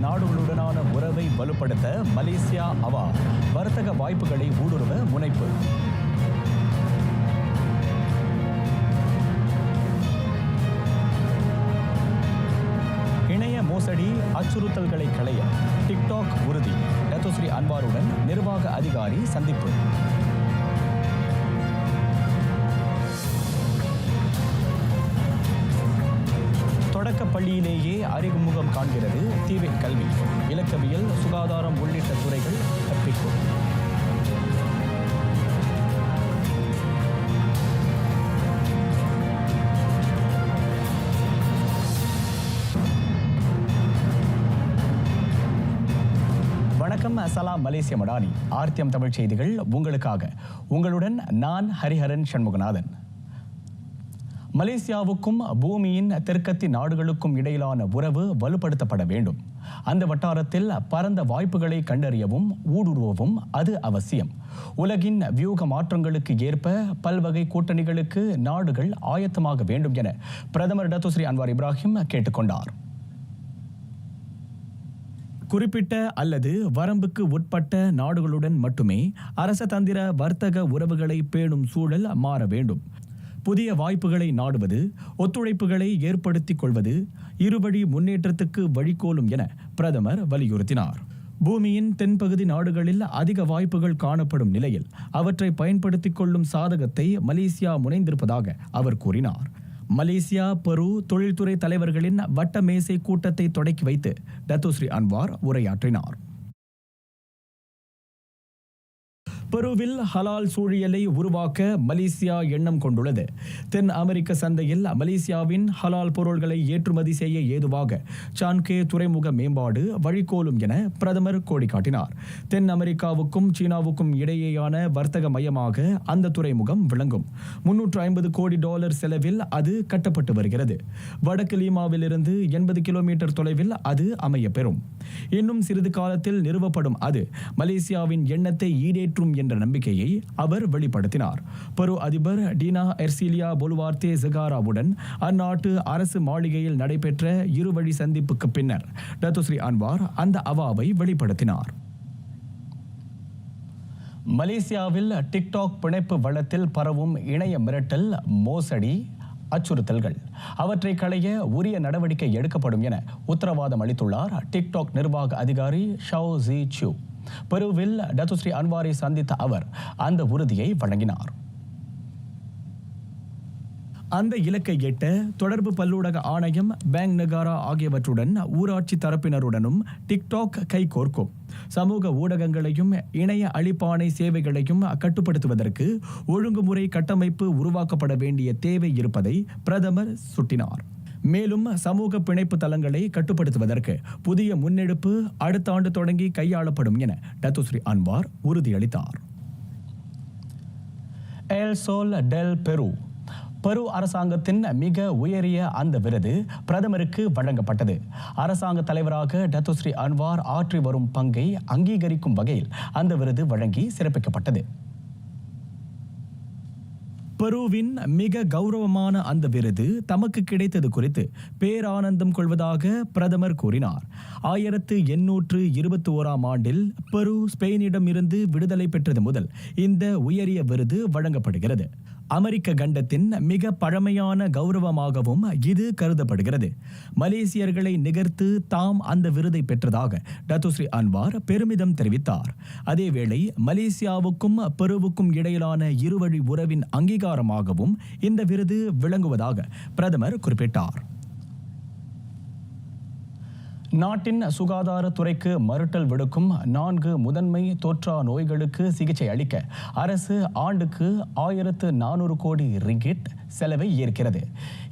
நாடுகளுடனான உறவை வலுப்படுத்த மலேசியா அவா வர்த்தக வாய்ப்புகளை ஊடுருவ முனைப்பு. இணைய மோசடி அச்சுறுத்தல்களை களைய டிக்டாக் உறுதி. டத்தோஸ்ரீ அன்வாருடன் நிர்வாக அதிகாரி சந்திப்பு. தொடக்க பள்ளியிலேயே அறிமுகம் காண்கிறது தீவின் கல்வி. இலக்கவியல், சுகாதாரம் உள்ளிட்ட துறைகள் கற்பிக்கும். வணக்கம், அஸ்ஸலாம் மலேசிய மடானி. ஆர்த்தியம் தமிழ் செய்திகள் உங்களுக்காக. உங்களுடன் நான் ஹரிஹரன் சண்முகநாதன். மலேசியாவுக்கும் பூமியின் தெற்கத்தி நாடுகளுக்கும் இடையிலான உறவு வலுப்படுத்தப்பட வேண்டும். அந்த வட்டாரத்தில் பரந்த வாய்ப்புகளை கண்டறியவும் ஊடுருவவும் அது அவசியம். உலகின் வியூக மாற்றங்களுக்கு ஏற்ப பல்வகை கூட்டணிகளுக்கு நாடுகள் ஆயத்தமாக வேண்டும் என பிரதமர் டத்தோஸ்ரீ அன்வார் இப்ராஹிம் கேட்டுக்கொண்டார். குறிப்பிட்ட அல்லது வரம்புக்கு உட்பட்ட நாடுகளுடன் மட்டுமே அரசதந்திர வர்த்தக உறவுகளை பேணும் சூழல் மாற வேண்டும். புதிய வாய்ப்புகளை நாடுவது, ஒத்துழைப்புகளை ஏற்படுத்திக் கொள்வது இருவழி முன்னேற்றத்துக்கு வழிகோலும் என பிரதமர் வலியுறுத்தினார். பூமியின் தென்பகுதி நாடுகளில் அதிக வாய்ப்புகள் காணப்படும் நிலையில் அவற்றை பயன்படுத்திக் கொள்ளும் சாதகத்தை மலேசியா முனைந்திருப்பதாக அவர் கூறினார். மலேசியா பெரு தொழில்துறை தலைவர்களின் வட்ட மேசை கூட்டத்தை தொடக்கி வைத்து டத்தோஸ்ரீ அன்வார் உரையாற்றினார். பெருவில் ஹலால் சூழியலை உருவாக்க மலேசியா எண்ணம் கொண்டுள்ளது. தென் அமெரிக்க சந்தையில் மலேசியாவின் ஹலால் பொருள்களை ஏற்றுமதி செய்ய ஏதுவாக சான்கே துறைமுக மேம்பாடு வழிகோலும் என பிரதமர் கோடி காட்டினார். தென் அமெரிக்காவுக்கும் சீனாவுக்கும் இடையேயான வர்த்தக மையமாக அந்த துறைமுகம் விளங்கும். 350 கோடி டாலர் செலவில் அது கட்டப்பட்டு வருகிறது. வடக்கு லீமாவிலிருந்து 80 கிலோமீட்டர் தொலைவில் அது அமையப்பெறும். இன்னும் சிறிது காலத்தில் நிறுவப்படும் அது மலேசியாவின் எண்ணத்தை ஈடேற்றும் என்ற நம்பிக்கையை அவர் வெளிப்படுத்தினார். பெரு அதிபர் டீனா எர்சிலியா பொலுவார்த்தே ஜகாராவுடன் அந்நாட்டு அரசு மாளிகையில் நடைபெற்ற இருவழி சந்திப்புக்கு பின்னர் டத்தோஸ்ரீ அன்வார் அந்த அவாவை வெளிப்படுத்தினார். மலேசியாவில் டிக்டாக் பிணைப்பு வளத்தில் பரவும் இணைய மிரட்டல், மோசடி, அச்சுறுத்தல்கள் அவற்றை களைய உரிய நடவடிக்கை எடுக்கப்படும் என உத்தரவாதம் அளித்துள்ளார் டிக்டாக் நிர்வாக அதிகாரி ஷாவ் ஜி சூ. பெருவில் டத்தோஸ்ரீ அன்வாரை சந்தித்த அவர் அந்த உறுதியை வழங்கினார். அந்த இலக்கை எட்ட தொடர்பு பல்லூடக ஆணையம், பேங்க் நகாரா ஆகியவற்றுடன் ஊராட்சி தரப்பினருடனும் டிக்டாக் கைகோர்க்கும். சமூக ஊடகங்களையும் இணைய அழிப்பானை சேவைகளையும் கட்டுப்படுத்துவதற்கு ஒழுங்குமுறை கட்டமைப்பு உருவாக்கப்பட வேண்டிய தேவை இருப்பதை பிரதமர் சுட்டினார். மேலும் சமூக பிணைப்பு தளங்களை கட்டுப்படுத்துவதற்கு புதிய முன்னெடுப்பு அடுத்த ஆண்டு தொடங்கி கையாளப்படும் என டத்தோஸ்ரீ அன்வார் உறுதியளித்தார். எல் சோல் டெல் பெரு பெரு அரசாங்கத்தின் மிக உயரிய அந்த விருது பிரதமருக்கு வழங்கப்பட்டது. அரசாங்க தலைவராக டத்தோஸ்ரீ அன்வார் ஆற்றி வரும் பங்கை அங்கீகரிக்கும் வகையில் அந்த விருது வழங்கி சிறப்பிக்கப்பட்டது. பெருவின் மிக கௌரவமான அந்த விருது தமக்கு கிடைத்தது குறித்து பேரானந்தம் கொள்வதாக பிரதமர் கூறினார். 1821ஆம் ஆண்டில் பெரு ஸ்பெயினிடம் இருந்து விடுதலை பெற்றது முதல் இந்த உயரிய விருது வழங்கப்படுகிறது. அமெரிக்க கண்டத்தின் மிக பழமையான கௌரவமாகவும் இது கருதப்படுகிறது. மலேசியர்களை நிகர்த்து தாம் அந்த விருதை பெற்றதாக டத்தோஸ்ரீ அன்வார் பெருமிதம் தெரிவித்தார். அதேவேளை மலேசியாவுக்கும் பெருவுக்கும் இடையிலான இருவழி உறவின் அங்கீகாரமாகவும் இந்த விருது விளங்குவதாக பிரதமர் குறிப்பிட்டார். நாட்டின் சுகாதாரத்துறைக்கு மறுட்டல் விடுக்கும் 4 முதன்மை தோற்றா நோய்களுக்கு சிகிச்சை அளிக்க அரசு ஆண்டுக்கு 1400 கோடி ரிங்கிட் செலவை ஏற்கிறது.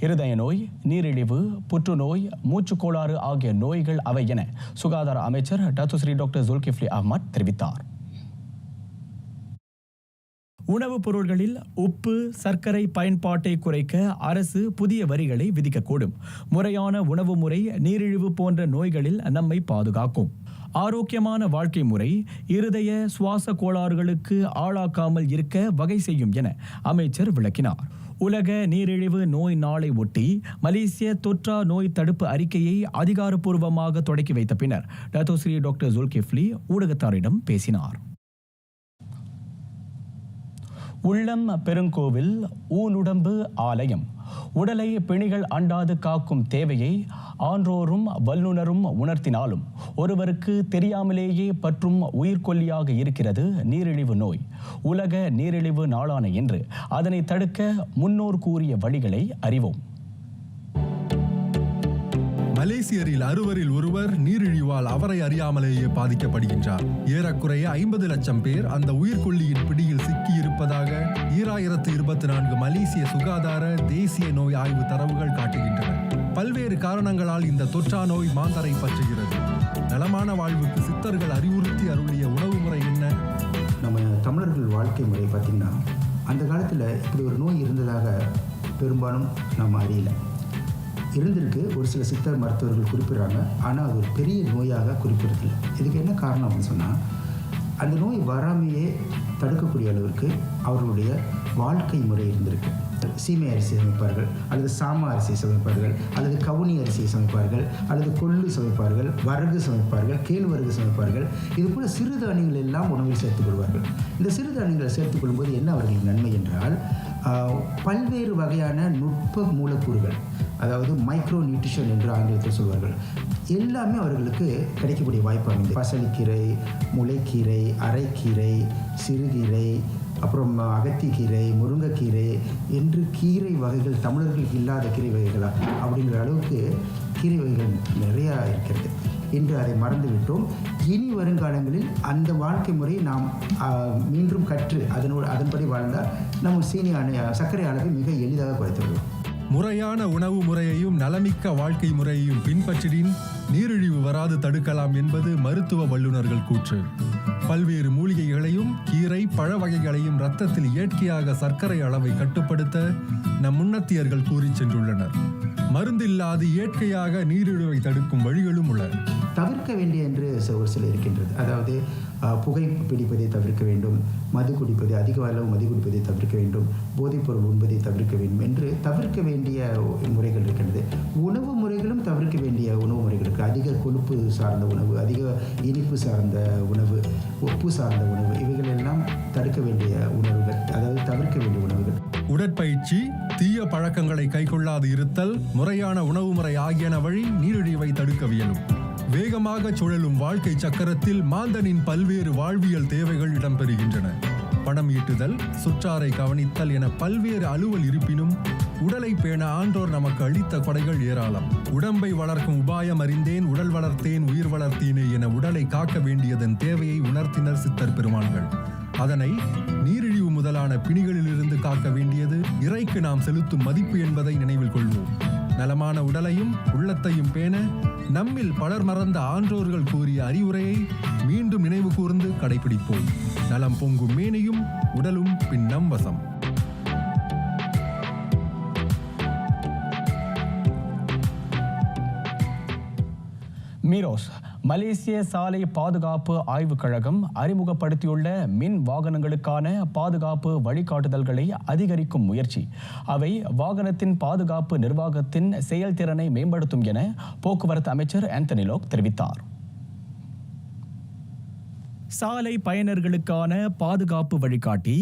இருதய நோய், நீரிழிவு, புற்றுநோய், மூச்சுக்கோளாறு ஆகிய நோய்கள் அவை என சுகாதார அமைச்சர் டத்தோஸ்ரீ டாக்டர் ஜுல்கிஃப்லி அஹ்மத் தெரிவித்தார். உணவுப் பொருட்களில் உப்பு, சர்க்கரை பயன்பாட்டை குறைக்க அரசு புதிய வரிகளை விதிக்கக்கூடும். முறையான உணவு முறை நீரிழிவு போன்ற நோய்களில் நம்மை பாதுகாக்கும். ஆரோக்கியமான வாழ்க்கை முறை இருதய சுவாச கோளாறுகளுக்கு ஆளாக்காமல் இருக்க வகை செய்யும் என அமைச்சர் விளக்கினார். உலக நீரிழிவு நோய் நாளை ஒட்டி மலேசிய தொற்றா நோய் தடுப்பு அறிக்கையை அதிகாரப்பூர்வமாக தொடக்கி வைத்த பின்னர் டத்தோஸ்ரீ டாக்டர் ஜுல்கிஃப்லி ஊடகத்தாரிடம் பேசினார். உள்ளம் பெருங்கோவில் ஊனுடம்பு ஆலயம் உடலை பிணிகள் அண்டாது காக்கும் தேவையை ஆன்றோரும் வல்லுனரும் உணர்த்தினாலும் ஒருவருக்கு தெரியாமலேயே பற்றும் உயிர்கொல்லியாக இருக்கிறது நீரிழிவு நோய். உலக நீரிழிவு நாளான இன்று அதனை தடுக்க முன்னோர் கூறிய வழிகளை அறிவோம். மலேசியரில் 60 ஒருவர் நீரிழிவால் அவரை அறியாமலேயே பாதிக்கப்படுகின்றார். ஏறக்குறைய 50 லட்சம் பேர் அந்த உயிர்கொல்லியின் பிடியில் சிக்கியிருப்பதாக 2024 மலேசிய சுகாதார தேசிய நோய் ஆய்வு தரவுகள் காட்டுகின்றன. பல்வேறு காரணங்களால் இந்த தொற்றா நோய் மாந்தரை பற்றுகிறது. நலமான வாழ்வுக்கு சித்தர்கள் அறிவுறுத்தி அருளிய உணவு முறை என்ன? நம்ம தமிழர்கள் வாழ்க்கை முறை பார்த்திங்கன்னா, அந்த காலத்தில் இப்படி ஒரு நோய் இருந்ததாக பெரும்பாலும் நம்ம அறியலை. இருந்திருக்கு, ஒரு சில சித்தர் மருத்துவர்கள் குறிப்பிட்றாங்க. ஆனால் அது ஒரு பெரிய நோயாக குறிப்பிடதில்லை. இதுக்கு என்ன காரணம் அப்படின்னு சொன்னால், அந்த நோய் வராமையே தடுக்கக்கூடிய அளவிற்கு அவர்களுடைய வாழ்க்கை முறை இருந்திருக்கு. சீமை அரிசி சமைப்பார்கள், அல்லது சாமா அரிசி சமைப்பார்கள், அல்லது கவுனி அரிசியை சமைப்பார்கள், அல்லது கொள்ளு சமைப்பார்கள், வரகு சமைப்பார்கள், கேழ்வரகு சமைப்பார்கள். இது போல சிறுதானியங்கள் எல்லாம் உணவில் சேர்த்துக்கொள்வார்கள். இந்த சிறுதானியங்களை சேர்த்துக்கொள்ளும்போது என்ன அவர்களுக்கு நன்மை என்றால், பல்வேறு வகையான நுட்ப மூலக்கூறுகள், அதாவது மைக்ரோ நியூட்ரிஷன் என்று ஆங்கிலத்தில் சொல்வார்கள், எல்லாமே அவர்களுக்கு கிடைக்கக்கூடிய வாய்ப்பு அமைந்தது. பசலிக்கீரை, முளைக்கீரை, அரைக்கீரை, சிறுகீரை, அப்புறம் அகத்திக்கீரை, முருங்கைக்கீரை என்று கீரை வகைகள் தமிழர்களுக்கு இல்லாத கீரை வகைகளா அப்படிங்கிற அளவுக்கு கீரை வகைகள் நிறையா இருக்கிறது. இன்று அதை மறந்துவிட்டோம். இனி வருங்காலங்களில் அந்த வாழ்க்கை முறை நாம் மீண்டும் கற்று அதன்படி வாழ்ந்தால் நம்ம சர்க்கரை அளவை மிக எளிதாக குறைத்துவிடலாம். முறையான உணவு முறையையும் நலமிக்க வாழ்க்கை முறையையும் பின்பற்றின் நீரிழிவு வராது தடுக்கலாம் என்பது மருத்துவ வல்லுநர்கள் கூற்று. பல்வேறு மூலிகைகளையும் கீரை பழ வகைகளையும் இரத்தத்தில் இயற்கையாக சர்க்கரை அளவை கட்டுப்படுத்த நம் முன்னத்தியர்கள் கூறி சென்றுள்ளனர். மருந்தில்லாது இயற்கையாக நீரிழிவை தடுக்கும் வழிகளும் உள்ளன. தவிர்க்க வேண்டிய என்று ஒரு சில இருக்கின்றது. அதாவது புகை பிடிப்பதை தவிர்க்க வேண்டும், மது குடிப்பது, அதிக அளவு மது குடிப்பதை தவிர்க்க வேண்டும், போதைப்பொருள் உண்பதை தவிர்க்க வேண்டும் என்று தவிர்க்க வேண்டிய முறைகள் இருக்கின்றது. உணவு முறைகளும் தவிர்க்க வேண்டிய உணவு முறைகள் இருக்குது. அதிக கொழுப்பு சார்ந்த உணவு, அதிக இனிப்பு சார்ந்த உணவு, உப்பு சார்ந்த உணவு, இவைகள் எல்லாம் தடுக்க வேண்டிய உணவுகள், அதாவது தவிர்க்க வேண்டிய உணவுகள். உடற்பயிற்சி, தீய பழக்கங்களை கைக்கொள்ளாது இருத்தல், முறையான உணவு முறை ஆகியன வழி நீரிழிவை தடுக்கவியலும். வேகமாக சுழலும் வாழ்க்கை சக்கரத்தில் மாந்தனின் பல்வேறு வாழ்வியல் தேவைகள் இடம்பெறுகின்றன. பணம் ஈட்டுதல், சுற்றாரை கவனித்தல் என பல்வேறு அலுவல் இருப்பினும் உடலை பேண ஆன்றோர் நமக்கு அளித்த கொடைகள் ஏராளம். உடம்பை வளர்க்கும் உபாயம் அறிந்தேன், உடல் வளர்த்தேன், உயிர் வளர்த்தேனே என உடலை காக்க வேண்டியதன் தேவையை உணர்த்தினர் சித்தர் பெருமான்கள். அதனை நீரிழிவு முதலான பிணிகளிலிருந்து காக்க வேண்டியது இறைக்கு நாம் செலுத்தும் மதிப்பு என்பதை நினைவில் கொள்வோம். நலமான உடலையும் உள்ளத்தையும் பேண நம்மில் பலர் மறந்த ஆன்றோர்கள் கூறிய அறிவுரையை மீண்டும் நினைவு கூர்ந்து கடைபிடிப்போம். நலம் பொங்கும் மேனியும் உடலும் பின் நம் வசம். மீரோஸ் மலேசிய சாலை பாதுகாப்பு ஆய்வுக் கழகம் அறிமுகப்படுத்தியுள்ள மின் வாகனங்களுக்கான பாதுகாப்பு வழிகாட்டுதல்களை அதிகரிக்கும் முயற்சி அவை வாகனத்தின் பாதுகாப்பு நிர்வாகத்தின் செயல்திறனை மேம்படுத்தும் என போக்குவரத்து அமைச்சர் ஆந்தனி லோக் தெரிவித்தார். சாலை பயனர்களுக்கான பாதுகாப்பு வழிகாட்டி,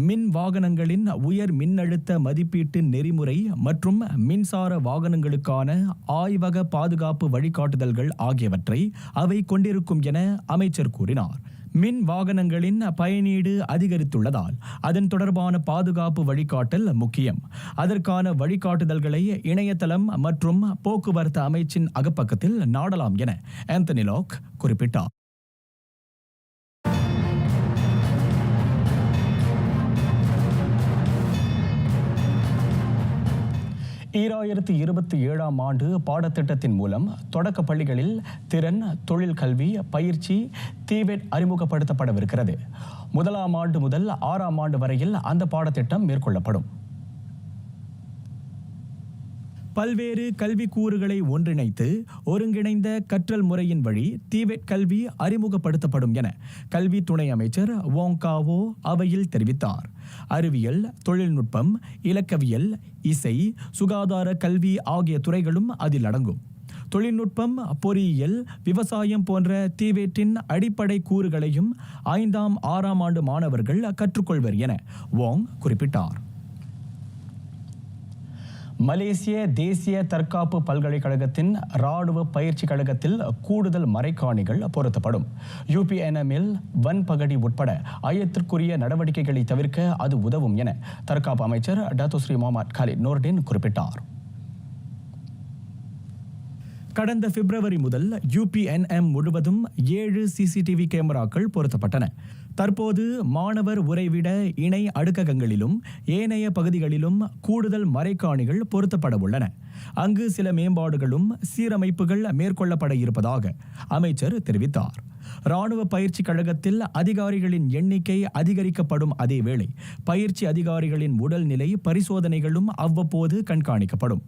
மின் வாகனங்களின் உயர் மின்னழுத்த மதிப்பீட்டு நெறிமுறை மற்றும் மின்சார வாகனங்களுக்கான ஆய்வக பாதுகாப்பு வழிகாட்டுதல்கள் ஆகியவற்றை அவை கொண்டிருக்கும் என அமைச்சர் கூறினார். மின் வாகனங்களின் பயனீடு அதிகரித்துள்ளதால் அதன் தொடர்பான பாதுகாப்பு வழிகாட்டல் முக்கியம். அதற்கான வழிகாட்டுதல்களை இணையதளம் மற்றும் போக்குவரத்து அமைச்சின் அகப்பக்கத்தில் நாடலாம் என ஆந்தனி லோக் குறிப்பிட்டார். 2027ஆம் ஆண்டு பாடத்திட்டத்தின் மூலம் தொடக்க பள்ளிகளில் திறன், தொழில் கல்வி, பயிற்சி, டிவெட் அறிமுகப்படுத்தப்படவிருக்கிறது. 1ஆம் ஆண்டு முதல் 6ஆம் ஆண்டு வரையில் அந்த பாடத்திட்டம் மேற்கொள்ளப்படும். பல்வேறு கல்வி கூறுகளை ஒன்றிணைத்து ஒருங்கிணைந்த கற்றல் முறையின் வழி டிபெட் கல்வி அறிமுகப்படுத்தப்படும் என கல்வி துணை அமைச்சர் வோங் காவோ அவையில் தெரிவித்தார். அறிவியல், தொழில்நுட்பம், இலக்கவியல், இசை, சுகாதார கல்வி ஆகிய துறைகளும் அதில் அடங்கும். தொழில்நுட்பம், பொறியியல், விவசாயம் போன்ற டிபெட்டின் அடிப்படை கூறுகளையும் 5ஆம் 6ஆம் ஆண்டு மாணவர்கள் கற்றுக்கொள்வர் என வோங் குறிப்பிட்டார். மலேசிய தேசிய தற்காப்பு பல்கலைக்கழகத்தின் இராணுவ பயிற்சி கழகத்தில் கூடுதல் மரைக்காணிகள் பொருத்தப்படும். UPNMல் வன்பகடி உட்பட ஐயத்திற்குரிய நடவடிக்கைகளை தவிர்க்க அது உதவும் என தற்காப்பு அமைச்சர் Dato Seri Mohamed Khaled Nordin குறிப்பிட்டார். கடந்த பிப்ரவரி முதல் UPNM முழுவதும் 7 CCTV கேமராக்கள் பொருத்தப்பட்டன. தற்போது மாணவர் உறைவிட இணை அடுக்ககங்களிலும் ஏனைய பகுதிகளிலும் கூடுதல் மரைக்காணிகள் பொருத்தப்பட உள்ளன. அங்கு சில மேம்பாடுகளும் சீரமைப்புகள் மேற்கொள்ளப்பட இருப்பதாக அமைச்சர் தெரிவித்தார். இராணுவ பயிற்சி கழகத்தில் அதிகாரிகளின் எண்ணிக்கை அதிகரிக்கப்படும் அதேவேளை பயிற்சி அதிகாரிகளின் உடல்நிலை பரிசோதனைகளும் அவ்வப்போது கண்காணிக்கப்படும்.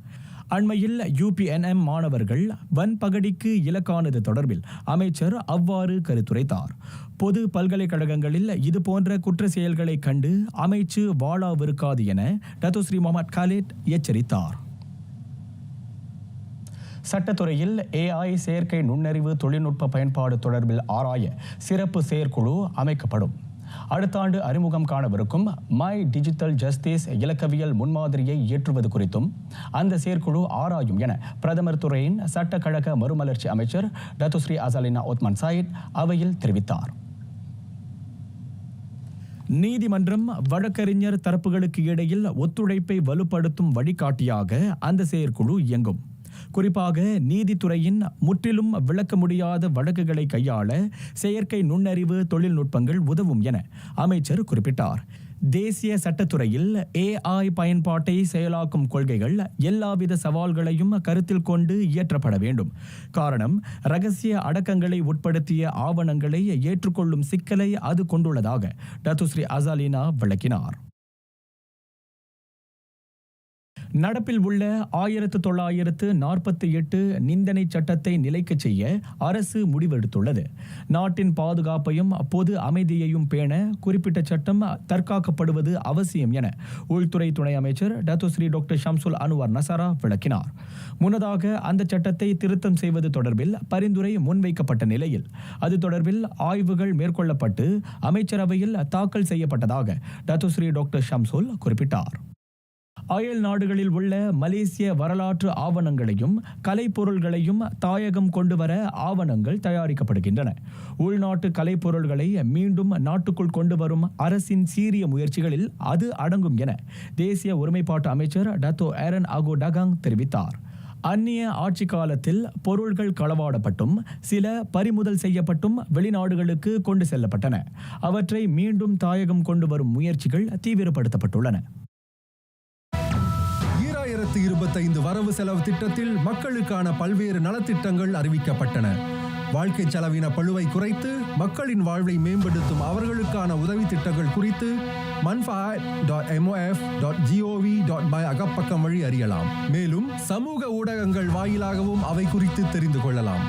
அண்மையில் UPNM மாணவர்கள் வன்பகடிக்கு இலக்கானது தொடர்பில் அமைச்சர் அவ்வாறு கருத்துரைத்தார். பொது பல்கலைக்கழகங்களில் இதுபோன்ற குற்ற செயல்களை கண்டு அமைச்சு வாழாவிருக்காது என டத்தோ ஸ்ரீ முகமது காலித் எச்சரித்தார். சட்டத்துறையில் AI செயற்கை நுண்ணறிவு தொழில்நுட்ப பயன்பாடு தொடர்பில் ஆராய சிறப்பு செயற்குழு அமைக்கப்படும். அடுத்த ஆண்டு அறிமுகம் காணவிருக்கும் மை டிஜிட்டல் ஜஸ்டிஸ் இலக்கவியல் முன்மாதிரியை ஏற்றுவது குறித்தும் அந்த செயற்குழு ஆராயும் என பிரதமர் துறையின் சட்டக்கழக மறுமலர்ச்சி அமைச்சர் டத்தோ ஸ்ரீ அசாலினா ஒத்மன் சாயிட் அவையில் தெரிவித்தார். நீதிமன்றம் வழக்கறிஞர் தரப்புகளுக்கு இடையில் ஒத்துழைப்பை வலுப்படுத்தும் வழிகாட்டியாக அந்த செயற்குழு இயங்கும். குறிப்பாக நீதித்துறையின் முற்றிலும் விளக்க முடியாத வழக்குகளை கையாள செயற்கை நுண்ணறிவு தொழில்நுட்பங்கள் உதவும் என அமைச்சர் குறிப்பிட்டார். தேசிய சட்டத்துறையில் AI பயன்பாட்டை செயலாக்கும் கொள்கைகள் எல்லாவித சவால்களையும் கருத்தில் கொண்டு இயற்றப்பட வேண்டும். காரணம், இரகசிய அடக்கங்களை உட்படுத்திய ஆவணங்களை ஏற்றுக்கொள்ளும் சிக்கலை அது கொண்டுள்ளதாக டத்தோ ஸ்ரீ அசாலினா விளக்கினார். நடப்பில் உள்ள 1948 நிந்தனை சட்டத்தை நிலைக்கச் செய்ய அரசு முடிவெடுத்துள்ளது. நாட்டின் பாதுகாப்பையும் பொது அமைதியையும் பேண குறிப்பிட்ட சட்டம் தற்காக்கப்படுவது அவசியம் என உள்துறை துணை அமைச்சர் டத்தோ ஸ்ரீ டாக்டர் ஷம்சுல் அன்வர் நசாரா விளக்கினார். முன்னதாக அந்த சட்டத்தை திருத்தம் செய்வது தொடர்பில் பரிந்துரை முன்வைக்கப்பட்ட நிலையில் அது தொடர்பில் ஆய்வுகள் மேற்கொள்ளப்பட்டு அமைச்சரவையில் தாக்கல் செய்யப்பட்டதாக டத்தோ ஸ்ரீ டாக்டர் ஷம்சுல் குறிப்பிட்டார். அயல் நாடுகளில் உள்ள மலேசிய வரலாற்று ஆவணங்களையும் கலைப்பொருள்களையும் தாயகம் கொண்டுவர ஆவணங்கள் தயாரிக்கப்படுகின்றன. உள்நாட்டு கலைப்பொருள்களை மீண்டும் நாட்டுக்குள் கொண்டு வரும் அரசின் சீரிய முயற்சிகளில் அது அடங்கும் என தேசிய ஒருமைப்பாட்டு அமைச்சர் டத்தோ ஏரன் அகோ டகாங் தெரிவித்தார். அந்நிய ஆட்சி காலத்தில் பொருள்கள் களவாடப்பட்டும் சில பறிமுதல் செய்யப்பட்டும் வெளிநாடுகளுக்கு கொண்டு செல்லப்பட்டன. அவற்றை மீண்டும் தாயகம் கொண்டு வரும் முயற்சிகள் தீவிரப்படுத்தப்பட்டுள்ளன. 2025 வரவு செலவு திட்டத்தில் மக்களுக்கான பல்வேறு நலத்திட்டங்கள் அறிவிக்கப்பட்டன. வாழ்க்கை செலவின பளுவை குறைத்து மக்களின் வாழ்வை மேம்படுத்தும் அவர்களுக்கான உதவி திட்டங்கள் குறித்து manfaat.mof.gov.my அகப்பக்கம் வழி அறியலாம். மேலும் சமூக ஊடகங்கள் வாயிலாகவும் அவை குறித்து தெரிந்து கொள்ளலாம்.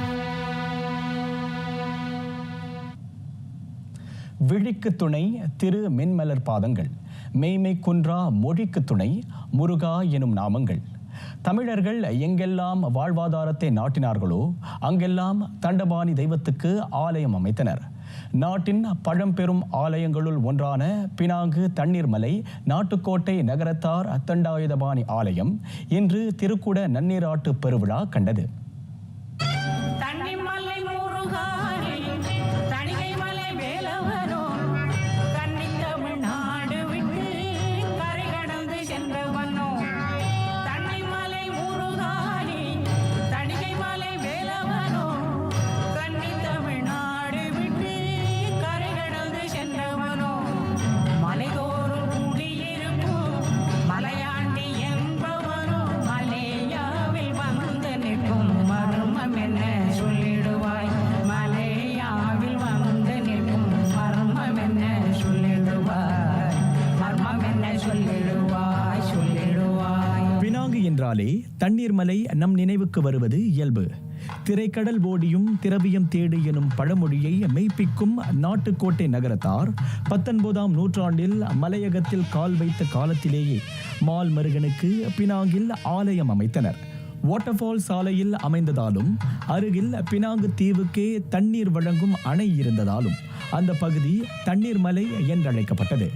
விழிக்கு துணை திரு மென்மலர் பாதங்கள், மெய்மை குன்றா மொழிக்கு துணை முருகா எனும் நாமங்கள். தமிழர்கள் எங்கெல்லாம் வாழ்வாதாரத்தை நாட்டினார்களோ அங்கெல்லாம் தண்டபாணி தெய்வத்துக்கு ஆலயம் அமைத்தனர். நாட்டின் பழம்பெரும் ஆலயங்களுள் ஒன்றான பினாங்கு தண்ணீர்மலை நாட்டுக்கோட்டை நகரத்தார் தண்டாயுதபாணி ஆலயம் இன்று திருக்குட நன்னீராட்டு பெருவிழா கண்டது. என்றாலே தண்ணீர் மலை நம் நினைவுக்கு வருவது இயல்பு. திரைக்கடல் ஓடியும் திரவியம் தேடு எனும் பழமொழியை மெய்ப்பிக்கும் நாட்டுக்கோட்டை நகரத்தார் 19ஆம் நூற்றாண்டில் மலையகத்தில் கால் வைத்த காலத்திலேயே மால் மருகனுக்கு பினாங்கில் ஆலயம் அமைத்தனர். வாட்டர்ஃபால் சாலையில் அமைந்ததாலும் அருகில் பினாங்கு தீவுக்கே தண்ணீர் வழங்கும் அணை இருந்ததாலும் அந்த பகுதி தண்ணீர் மலை என்றழைக்கப்பட்டது.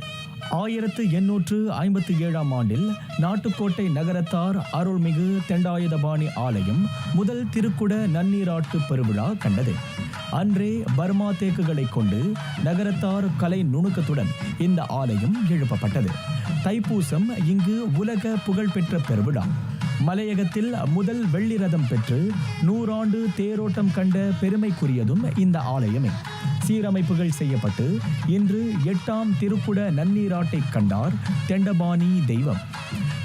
1857ஆம் ஆண்டில் நாட்டுக்கோட்டை நகரத்தார் அருள்மிகு தெண்டாயுதபாணி ஆலயம் முதல் திருக்குட நன்னீராட்டு பெருவிழா கண்டது. அன்றே பர்மா தேக்குகளை கொண்டு நகரத்தார் கலை நுணுக்கத்துடன் இந்த ஆலயம் எழுப்பப்பட்டது. தைப்பூசம் இங்கு உலக புகழ்பெற்ற பெருவிழா. மலையகத்தில் முதல் வெள்ளி ரதம் பெற்று 100 ஆண்டு தேரோட்டம் கண்ட பெருமைக்குரியதும் இந்த ஆலயமே. சீரமைப்புகள் செய்யப்பட்டு இன்று 8ஆம் திருக்குட நன்னீராட்டை கண்டார் தெண்டபாணி தெய்வம்.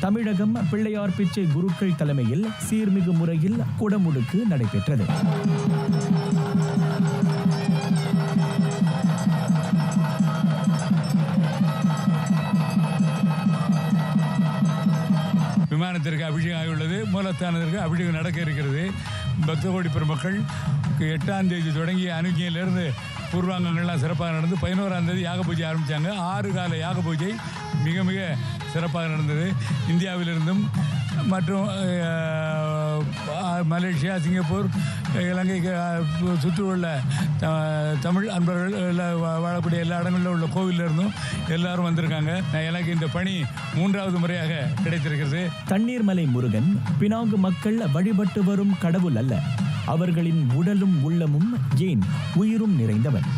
தமிழகம் பிள்ளையார் பிச்சை குருக்கள் தலைமையில் சீர்மிகு முறையில் குடமுழுக்கு நடைபெற்றது. விமானத்திற்கு அபிஷேகம் ஆகியுள்ளது. மூலஸ்தானத்திற்கு அபிஷேகம் நடக்க இருக்கிறது. பக்த கோடி பெருமக்கள் 8ஆம் தேதி தொடங்கி அனுக்கியிலிருந்து பூர்வாங்கங்கள்லாம் சிறப்பாக நடந்து 11ஆம் தேதி யாக பூஜை ஆரம்பித்தாங்க. 6 கால யாக பூஜை மிக மிக சிறப்பாக நடந்தது. இந்தியாவிலிருந்தும் மற்றும் மலேசியா, சிங்கப்பூர், இலங்கைக்கு சுற்றியுள்ள தமிழ் அன்பர்கள் வாழக்கூடிய எல்லா இடங்களில் உள்ள கோவிலில் இருந்தும் எல்லாரும் வந்திருக்காங்க. எனக்கு இந்த பணி 3வது முறையாக கிடைத்திருக்கிறது. தண்ணீர் மலை முருகன் பினாங்கு மக்கள் வழிபட்டு வரும் கடவுள் அல்ல, அவர்களின் உடலும் உள்ளமும் ஏன் உயிரும் நிறைந்தவன்.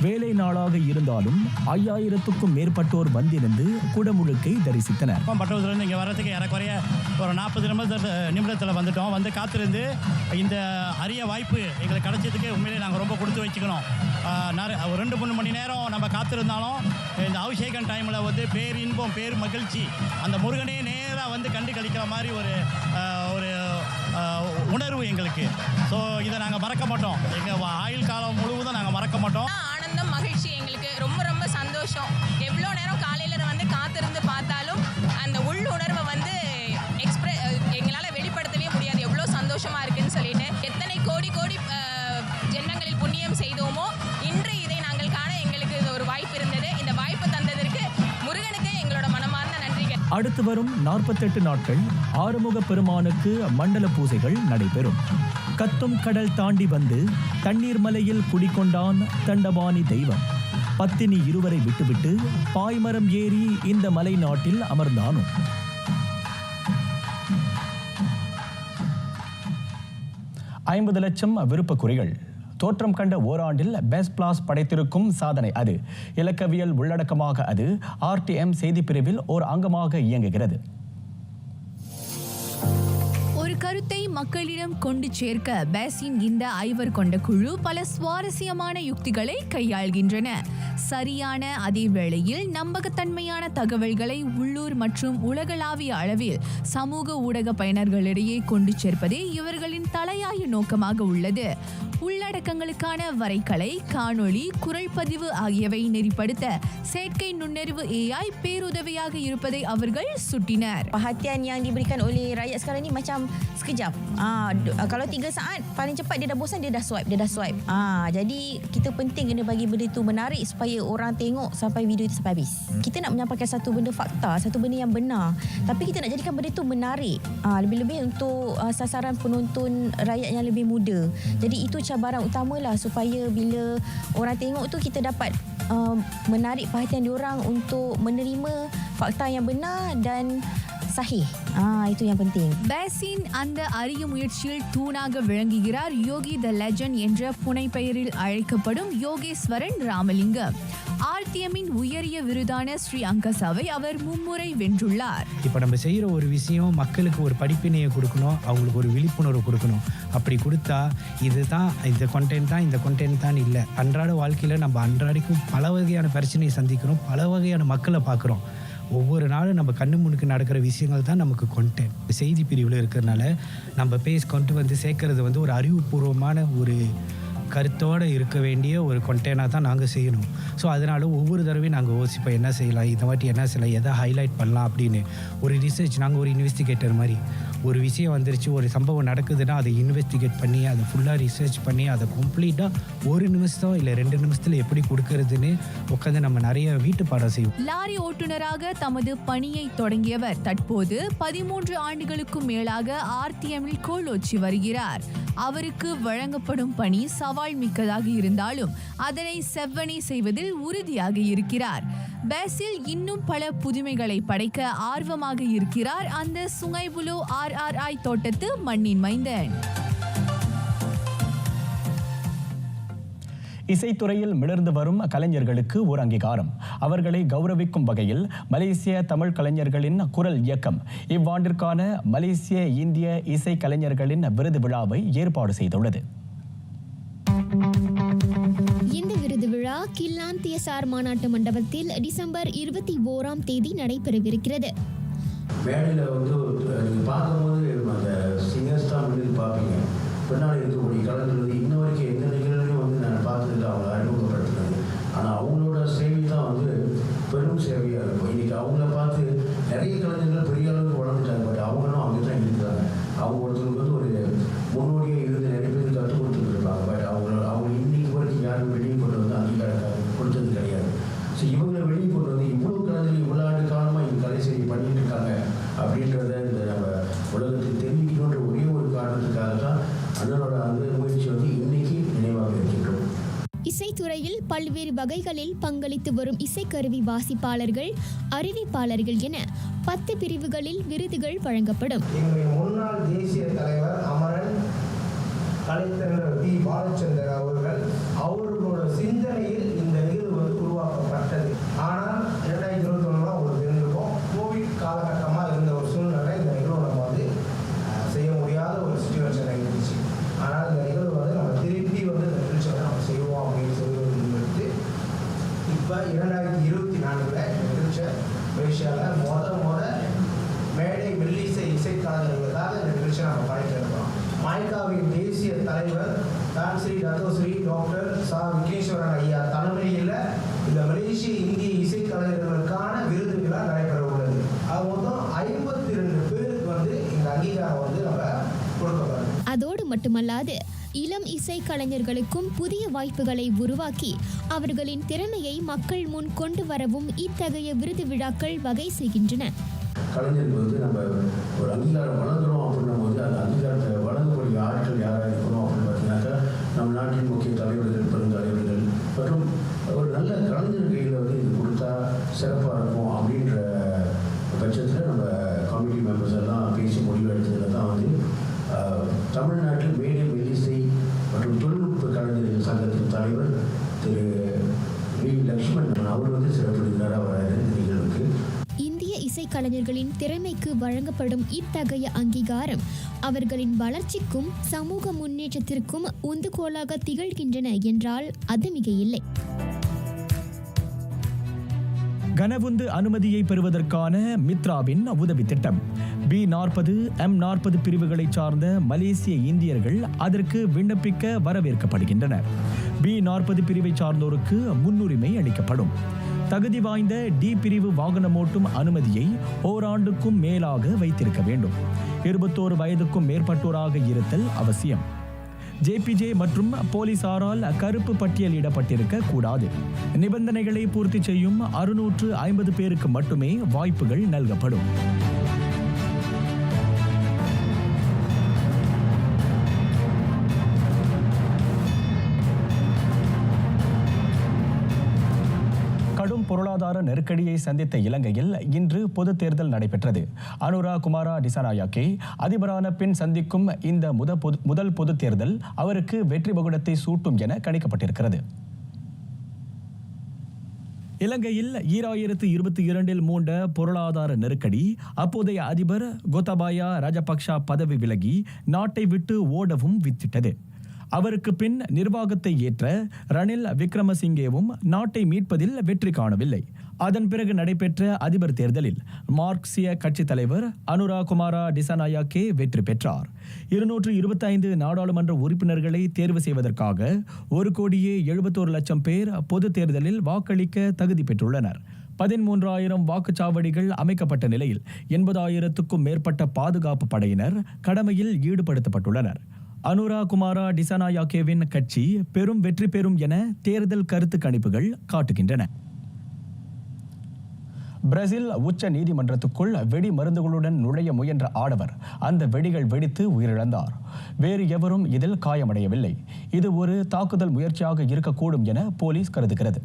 வேலை நாளாக இருந்தாலும் 5000க்கும் மேற்பட்டோர் வந்திருந்து குடமுழுக்கை தரிசித்தனர். பட்டவத்திலிருந்து இங்கே வர்றதுக்கு ஏறக்குறைய ஒரு 40 நிமிடத்தில் வந்துட்டோம். வந்து காத்திருந்து இந்த அரிய வாய்ப்பு எங்களுக்கு கிடைச்சதுக்கு உண்மையிலே நாங்கள் ரொம்ப கொடுத்து வச்சுக்கணும். ஒரு 2-3 மணி நேரம் நம்ம காத்திருந்தாலும் இந்த அபிஷேகம் டைமில் வந்து பேர் இன்பம், பேர் மகிழ்ச்சி, அந்த முருகனே நேராக வந்து கண்டு கழிக்கிற மாதிரி ஒரு உணர்வு எங்களுக்கு. ஸோ இதை நாங்கள் மறக்க மாட்டோம். எங்கள் ஆயுள் காலம் முழுவதும் நாங்கள் மறக்க மாட்டோம். ஆனந்தம், மகிழ்ச்சி, எங்களுக்கு ரொம்ப ரொம்ப சந்தோஷம். எவ்வளோ நேரம் காலையில் வந்து காத்திருந்து பார்த்தாலும் அந்த உள் உணர்வை வந்து எங்களால் வெளிப்படுத்தவே முடியாது. எவ்வளோ சந்தோஷமாக இருக்குன்னு சொல்லிட்டு எத்தனை கோடி கோடி ஜென்மங்களில் புண்ணியம் செய்தோமோ இன்று இதை நாங்கள் காண எங்களுக்கு ஒரு வாய்ப்பு இருந்தது. இந்த வாய்ப்பு தந்ததற்கு முருகனுக்கு எங்களோட மனமார்ந்த நன்றிகள். அடுத்து வரும் 48 நாட்கள் ஆறுமுக பெருமானுக்கு மண்டல பூஜைகள் நடைபெறும். கத்தும் கடல் தாண்டி வந்து தண்ணீர் மலையில் குடிக்கொண்டான் தண்டபாணி தெய்வம். பத்தினி இருவரை விட்டுவிட்டு பாய்மரம் ஏறி இந்த மலை நாட்டில் அமர்ந்தானோ. ஐம்பது லட்சம் விருப்பக்குறிகள் தோற்றம் கண்ட ஓராண்டில் பெஸ்ட் பிளாஸ் படைத்திருக்கும் சாதனை அது. இலக்கவியல் உள்ளடக்கமாக அது RTM செய்திப்பிரிவில் ஓர் அங்கமாக இயங்குகிறது. ஒரு கருத்தை மக்களிடம் கொண்டு சேர்க்க பேசின் இந்த 5 கொண்ட குழு பல சுவாரஸ்யமான யுக்திகளை கையாள்கின்றன. சரியான அதே வேளையில் நம்பகத்தன்மையான தகவல்களை உள்ளூர் மற்றும் உலகளாவிய அளவில் சமூக ஊடக பயனர்களிடையே கொண்டு சேர்ப்பதே இவர்களின் தலையாய நோக்கமாக உள்ளது. உள்ளடக்கங்களுக்கான வரைகலை, காணொளி, குரல் பதிவு ஆகியவை நெறிப்படுத்த செயற்கை நுண்ணறிவு AI பேருதவியாக இருப்பதை அவர்கள் சுட்டினர். Perhatian yang diberikan oleh rakyat sekarang ni macam sekejap. Kalau 3 saat paling cepat dia dah bosan, dia dah swipe. Jadi kita penting kena bagi benda tu menarik supaya orang tengok sampai video itu sampai habis. Kita nak menyampaikan satu benda fakta, satu benda yang benar, tapi kita nak jadikan benda tu menarik. Lebih-lebih untuk sasaran penonton rakyat yang lebih muda. Jadi itu cabaran utamalah supaya bila orang tengok tu kita dapat menarik perhatian diorang untuk menerima fakta yang benar dan sahih. Itu yang penting. Basin அந்த அரிய முயற்சியில் தூணாக விளங்குகிறார் யோகி the legend என்ற புனைப்பெயரில் அழைக்கப்படும் யோகேஸ்வரன் ராமலிங்கம். RTMின் உயரிய விருதான ஸ்ரீ அங்கசாவை அவர் மும்முறை வென்றுள்ளார். இப்போ நம்ம செய்கிற ஒரு விஷயம் மக்களுக்கு ஒரு படிப்பினையை கொடுக்கணும், அவங்களுக்கு ஒரு விழிப்புணர்வு கொடுக்கணும். அப்படி கொடுத்தா இதுதான் இந்த கொண்டென்ட் தான் இல்லை. அன்றாட வாழ்க்கையில் நம்ம அன்றாடிக்கும் பல வகையான பிரச்சனையை சந்திக்கிறோம், பல வகையான மக்களை பார்க்குறோம். ஒவ்வொரு நாளும் நம்ம கண்ணு முன்னுக்கு நடக்கிற விஷயங்கள் தான் நமக்கு கொண்டென்ட். செய்தி பிரிவில் இருக்கிறதுனால நம்ம பேஸ் கொண்டு வந்து சேர்க்கறது வந்து ஒரு அறிவுபூர்வமான ஒரு கருத்தோடு இருக்க வேண்டிய ஒரு கொண்டேனாக தான் நாங்கள் செய்யணும். ஸோ அதனால் ஒவ்வொரு தடவையும் நாங்கள் யோசிப்போம் என்ன செய்யலாம், இந்த வாட்டி என்ன செய்யலாம், எதை ஹைலைட் பண்ணலாம் அப்படின்னு. ஒரு ரிசர்ச், நாங்கள் ஒரு இன்வெஸ்டிகேட்டர் மாதிரி. ஒரு விஷயம் வந்துருச்சு, ஒரு சம்பவம் நடக்குதுன்னா அதை இன்வெஸ்டிகேட் பண்ணி அதை ஃபுல்லாக ரிசர்ச் பண்ணி அதை கம்ப்ளீட்டாக 1 நிமிஷம் இல்லை 2 நிமிஷத்தில் எப்படி கொடுக்கறதுன்னு உட்காந்து நம்ம நிறைய வீட்டு பாடம் செய்வோம். லாரி ஓட்டுநராக தமது பணியை தொடங்கியவர் தற்போது 13 ஆண்டுகளுக்கும் மேலாக RTMல் கோலோச்சி வருகிறார். அவருக்கு வழங்கப்படும் பணி சவால் மிக்கதாக இருந்தாலும் அதனை செவ்வனே செய்வதில் உறுதியாக இருக்கிறார். பேசில் இன்னும் பல புதுமைகளை படைக்க ஆர்வமாக இருக்கிறார் அந்த சுங்கைபுலோ RRI தோட்டத்து மண்ணின் மைந்தன். இசைத்துறையில் மிளர்ந்து வரும் கலைஞர்களுக்கு ஒரு அங்கீகாரம். அவர்களை கௌரவிக்கும் வகையில் மலேசிய தமிழ் கலைஞர்களின் குரல் இயக்கம் இவ்வாண்டிற்கான மலேசிய இந்திய இசை கலைஞர்களின் விருது விழாவை ஏற்பாடு செய்துள்ளது. இந்த விருது விழா கில்லான் தியசார் மாநாட்டு மண்டபத்தில் டிசம்பர் 21ஆம் தேதி நடைபெறவிருக்கிறது. மேடையில் வந்து நீங்கள் பார்க்கும்போது அந்த சிங்கர்ஸ் தான் வந்து பார்ப்பீங்க. பின்னாடி இருக்கக்கூடிய கலந்துறது இன்ன வரைக்கும் எந்த நிகழ்வுலையும் வந்து நான் பார்த்ததில்லை அவங்கள அறிமுகப்படுத்துறது. ஆனால் அவங்களோட சேவை தான் வந்து பெரும் சேவையாக இருக்கும். இன்றைக்கி அவங்கள பார்த்து நிறைய கலைஞர்கள் பெரிய அளவுக்கு வளர்ந்துட்டாங்க. பட் அவங்களும் அங்கே தான் இருக்கிறாங்க. அவங்க ஒருத்தருக்கு வந்து ஒரு முன்னோடியாக இருந்து நிறைய பேர் கற்றுக் கொடுத்துருப்பாங்க. பட் அவங்க இன்னைக்கு வரைக்கும் யாரும் வெளியே கொண்டு வந்து அங்கீகாரம் கொடுத்தது கிடையாது. ஸோ இவங்களை வெளியே கொண்டு வந்து இவ்வளோ கலைஞர்கள் இவ்வளோ ஆண்டு காலமாக இவங்க கலை சேவை பண்ணிட்டு இருக்காங்க அப்படின்றத இந்த நம்ம உலகத்துக்கு தெரிவிக்கணுன்ற ஒரே ஒரு காரணத்துக்காக தான் அண்ணனோட அந்த முயற்சி வந்து இன்னைக்கு நினைவாக இருக்கின்றோம். இசைத்துறையில் பல்வேறு வகைகளில் பங்களித்து வரும் இசைக்கருவி வாசிப்பாளர்கள், அறிவிப்பாளர்கள் என 10 பிரிவுகளில் விருதுகள் வழங்கப்படும். எங்களுடைய முன்னாள் தேசிய தலைவர் அமரன் கலைஞர் டி. பாலச்சந்தர் அவர்களோட சிந்தனையில் இந்த நிகழ்வு வந்து உருவாக்கப்பட்டது. ஆனால் 2021 ஒரு தெரிஞ்சிருக்கோம், கோவிட் காலகட்டமாக இருந்த ஒரு சூழ்நிலை இந்த நிகழ்வு நம்ம வந்து செய்ய முடியாத ஒரு சுச்சுவேஷன் இருந்துச்சு. ஆனால் இந்த நிகழ்வு வந்து நம்ம திருப்பி வந்து இந்த நிகழ்ச்சியை நம்ம செய்வோம் அப்படின்னு சொல்லிட்டு இப்போ 2024 இந்த நிகழ்ச்சியை மலேசியாவில் முத மேடை மெல்லிசை இசைக்கலைஞர்களுக்காக இந்த நிகழ்ச்சியை நம்ம படைக்க இருக்கிறோம். மாய்காவின் தேசிய தலைவர் தான் ஸ்ரீ டத்தோஸ்ரீ டாக்டர் சா விக்னேஸ்வரன் ஐயா தலைமையில் இந்த மலேசிய இந்திய இசைக்கலைஞர்களுக்கான விருது விழா நடைபெற உள்ளது. அது மொத்தம் 52 பேருக்கு வந்து இந்த அங்கீகாரம் வந்து நம்ம கொடுக்கப்படும். அதோடு மட்டுமல்லாது இளம் இசை கலைஞர்களுக்கும் புதிய வாய்ப்புகளை உருவாக்கி அவர்களின் திறமையை மக்கள் முன் கொண்டு வரவும் இத்தகைய விருது விழாக்கள் வகை செய்கின்றன. கலைஞருக்கு வந்து நம்ம ஒரு அங்கீகாரம் வழங்குறோம் அப்படின்னும் போது அந்த அங்கீகாரத்தை வழங்கக்கூடிய ஆட்கள் யாராக இருக்கணும் அப்படின்னு பார்த்தீங்கன்னாக்கா நம்ம நாட்டின் முக்கிய தலைவர்கள், பெருந்தலைவர்கள் மற்றும் ஒரு நல்ல கலைஞர் கையில் வந்து இது கொடுத்தா சிறப்பாக இருக்கும் அப்படின்ற பட்சத்தில் நம்ம கமிட்டி மெம்பர்ஸ் எல்லாம் பேசி முடிவெடுத்ததில் தான் வந்து தமிழ்நாட்டில் மேடை மெல்லிசை மற்றும் தொழில்நுட்ப கலைஞர்கள் சங்கத்தின் தலைவர் திரு வி. லக்ஷ்மணன் அவர் வந்து சிறப்பிடிக்கிறார். அவர் இந்த நிகழ்வுக்கு இந்திய இசைக்கலைஞர்களின் திறமைக்கு வழங்கப்படும் இத்தகைய அங்கீகாரம் அவர்களின் வளர்ச்சிக்கும் சமூக முன்னேற்றத்திற்கும் உந்துகோலாக திகழ்கின்றன என்றால் அது மிக இல்லை. கனவுந்து அனுமதியை பெறுவதற்கான மித்ராவின் உதவி திட்டம். B40, M40 பிரிவுகளைச் சார்ந்த மலேசிய இந்தியர்கள் அதற்கு விண்ணப்பிக்க வரவேற்கப்படுகின்றனர். B40 பிரிவை சார்ந்தோருக்கு முன்னுரிமை அளிக்கப்படும். தகுதி வாய்ந்த D பிரிவு வாகனம் ஓட்டும் அனுமதியை ஓராண்டுக்கும் மேலாக வைத்திருக்க வேண்டும். 21 வயதுக்கும் மேற்பட்டோராக இருத்தல் அவசியம். JPJ மற்றும் போலீசாரால் கருப்பு பட்டியலிடப்பட்டிருக்க கூடாது. நிபந்தனைகளை பூர்த்தி செய்யும் 650 பேருக்கு மட்டுமே வாய்ப்புகள் நல்கப்படும். கடும் பொருளாதார நெருக்கடியை சந்தித்த இலங்கையில் இன்று பொது தேர்தல் நடைபெற்றது. அனுரா குமாரா டிசாநாயக்கே அதிபரான பின் சந்திக்கும் இந்த முதல் பொது தேர்தல் அவருக்கு வெற்றி மகுடத்தை சூட்டும் என கணிக்கப்பட்டிருக்கிறது. இலங்கையில் 2022 மூண்ட பொருளாதார நெருக்கடி அப்போதைய அதிபர் கோத்தபாயா ராஜபக்ஷ பதவி விலகி நாட்டை விட்டு ஓடவும் வித்திட்டது. அவருக்கு பின் நிர்வாகத்தை ஏற்ற ரணில் விக்ரமசிங்கேவும் நாட்டை மீட்பதில் வெற்றி காணவில்லை. அதன் பிறகு நடைபெற்ற அதிபர் தேர்தலில் மார்க்சிய கட்சி தலைவர் அனுரா குமாரா டிசநாயக்கே வெற்றி பெற்றார். 225 நாடாளுமன்ற உறுப்பினர்களை தேர்வு செய்வதற்காக 1,71,00,000 பேர் பொது தேர்தலில் வாக்களிக்க தகுதி பெற்றுள்ளனர். 13,000 வாக்குச்சாவடிகள் அமைக்கப்பட்ட நிலையில் 80,000க்கும் மேற்பட்ட பாதுகாப்பு படையினர் கடமையில் ஈடுபடுத்தப்பட்டுள்ளனர். அனுரா குமாரா டிசநாயக்கேவின் கட்சி பெரும் வெற்றி பெறும் என தேர்தல் கருத்து கணிப்புகள் காட்டுகின்றன. பிரேசில் உச்ச நீதிமன்றத்துக்குள் வெடி மருந்துகளுடன் நுழைய முயன்ற ஆடவர் அந்த வெடிகள் வெடித்து உயிரிழந்தார். வேறு எவரும் இதில் காயமடையவில்லை. இது ஒரு தாக்குதல் முயற்சியாக இருக்கக்கூடும் என போலீஸ் கருதுகிறது.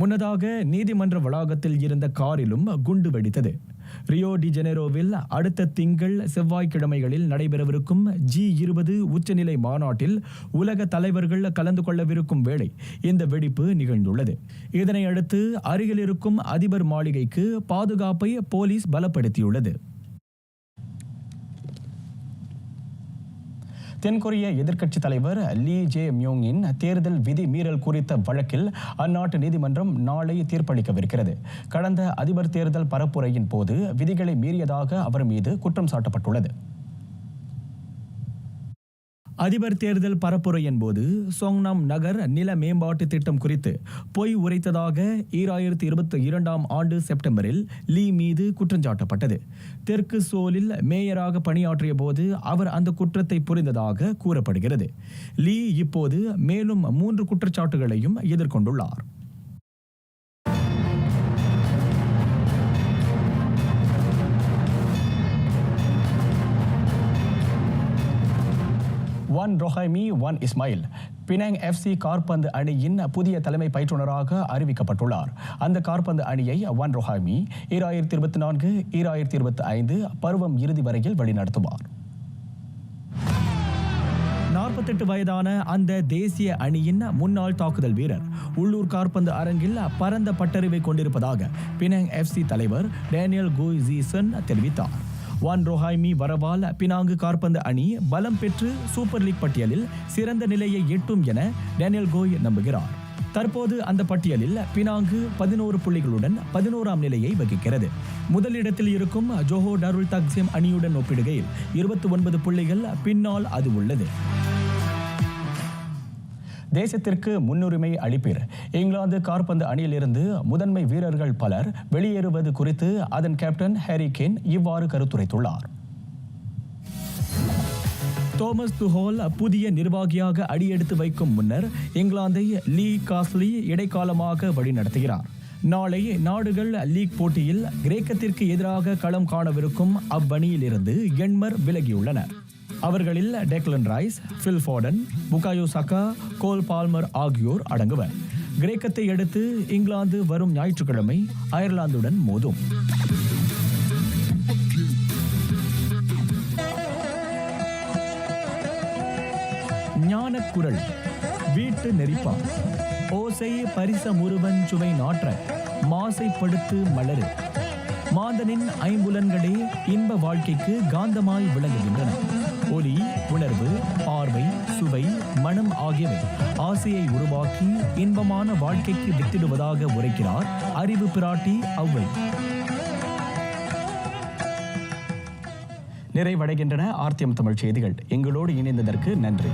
முன்னதாக நீதிமன்ற வளாகத்தில் இருந்த காரிலும் குண்டு வெடித்தது. ரியோ டி ஜெனேரோவில் அடுத்த திங்கள் செவ்வாய்க்கிழமைகளில் நடைபெறவிருக்கும் G20 உச்சநிலை மாநாட்டில் உலக தலைவர்கள் கலந்து கொள்ளவிருக்கும் வேளை இந்த வெடிப்பு நிகழ்ந்துள்ளது. இதனை அடுத்து அருகில் இருக்கும் அதிபர் மாளிகைக்கு பாதுகாப்பை போலீஸ் பலப்படுத்தியுள்ளது. தென்கொரிய எதிர்க்கட்சி தலைவர் லீ ஜே மியோங்கின் தேர்தல் விதி மீறல் குறித்த வழக்கில் அந்நாட்டு நீதிமன்றம் நாளை தீர்ப்பளிக்கவிருக்கிறது. கடந்த அதிபர் தேர்தல் பரப்புரையின் போது விதிகளை மீறியதாக அவர் மீது குற்றம் சாட்டப்பட்டுள்ளது. அதிபர் தேர்தல் பரப்புரையின் போது சோங்நாம் நகர் நில மேம்பாட்டு திட்டம் குறித்து பொய் உரைத்ததாக 2022ஆம் ஆண்டு செப்டம்பரில் லீ மீது குற்றஞ்சாட்டப்பட்டது. தெற்கு சோலில் மேயராக பணியாற்றிய போது அவர் அந்த குற்றத்தை புரிந்ததாக கூறப்படுகிறது. லீ இப்போது மேலும் 3 குற்றச்சாட்டுகளையும் எதிர்கொண்டுள்ளார். ஒன் ரொஹைமி ஒன் இஸ்மாயில் பினாங் FC காற்பந்து அணியின் புதிய தலைமை பயிற்றுனராக அறிவிக்கப்பட்டுள்ளார். அந்த காற்பந்து அணியை ஒன் ரொஹைமி 2024-2025 பருவம் இறுதி வரையில் வழிநடத்துவார். 48 வயதான அந்த தேசிய அணியின் முன்னாள் தாக்குதல் வீரர் உள்ளூர் காற்பந்து அரங்கில் பரந்த பட்டறிவை கொண்டிருப்பதாக பினாங் FC தலைவர் டேனியல் கோய் ஜீசன் தெரிவித்தார். ஒன் ரொஹைமி வரவால் பினாங்கு காற்பந்து அணி பலம் பெற்று சூப்பர் லீக் பட்டியலில் சிறந்த நிலையை எட்டும் என டேனியல் கோய் நம்புகிறார். தற்போது அந்த பட்டியலில் பினாங்கு 11 புள்ளிகளுடன் 11ஆம் நிலையை வகிக்கிறது. முதலிடத்தில் இருக்கும் ஜோஹோ டருல் தக்ஸிம் அணியுடன் ஒப்பிடுகையில் 29 புள்ளிகள் பின்னால் அது உள்ளது. தேசத்திற்கு முன்னுரிமை அளிப்பீர். இங்கிலாந்து காற்பந்து அணியிலிருந்து முதன்மை வீரர்கள் பலர் வெளியேறுவது குறித்து அதன் கேப்டன் ஹாரி கேன் இவ்வாறு கருத்துரைத்துள்ளார். தோமஸ் துஹோல் புதிய நிர்வாகியாக அடியெடுத்து வைக்கும் முன்னர் இங்கிலாந்தை லீ காஸ்லி இடைக்காலமாக வழிநடத்துகிறார். நாளை நாடுகள் லீக் போட்டியில் கிரேக்கத்திற்கு எதிராக களம் காணவிருக்கும் அவ்வணியிலிருந்து எண்மர் விலகியுள்ளனர். அவர்களில் டெக்லன் ரைஸ், ஃபில் ஃபோர்டன், புகாயோ சகா, கோல் பால்மர் ஆகியோர் அடங்குவர். கிரேக்கத்தை அடுத்து இங்கிலாந்து வரும் ஞாயிற்றுக்கிழமை அயர்லாந்துடன் மோதும். ஞானக்குரல் வீட்டு நெறிப்பா ஓசை பரிச முருவன் சுவை நாற்ற மாசைப்படுத்து மலரு மாந்தனின் ஐம்புலன்களே இன்ப வாழ்க்கைக்கு காந்தமாய் விளங்குகின்றன. ஒலி, உணர்வு, பார்வை, சுவை, மனம் ஆகியவை ஆசையை உருவாக்கி இன்பமான வாழ்க்கைக்கு வித்திடுவதாக உரைக்கிறார் அறிவு பிராட்டி ஔவை. நிறைவடைகின்றன ஆர்த்தியம் தமிழ் செய்திகள். எங்களோடு இணைந்ததற்கு நன்றி.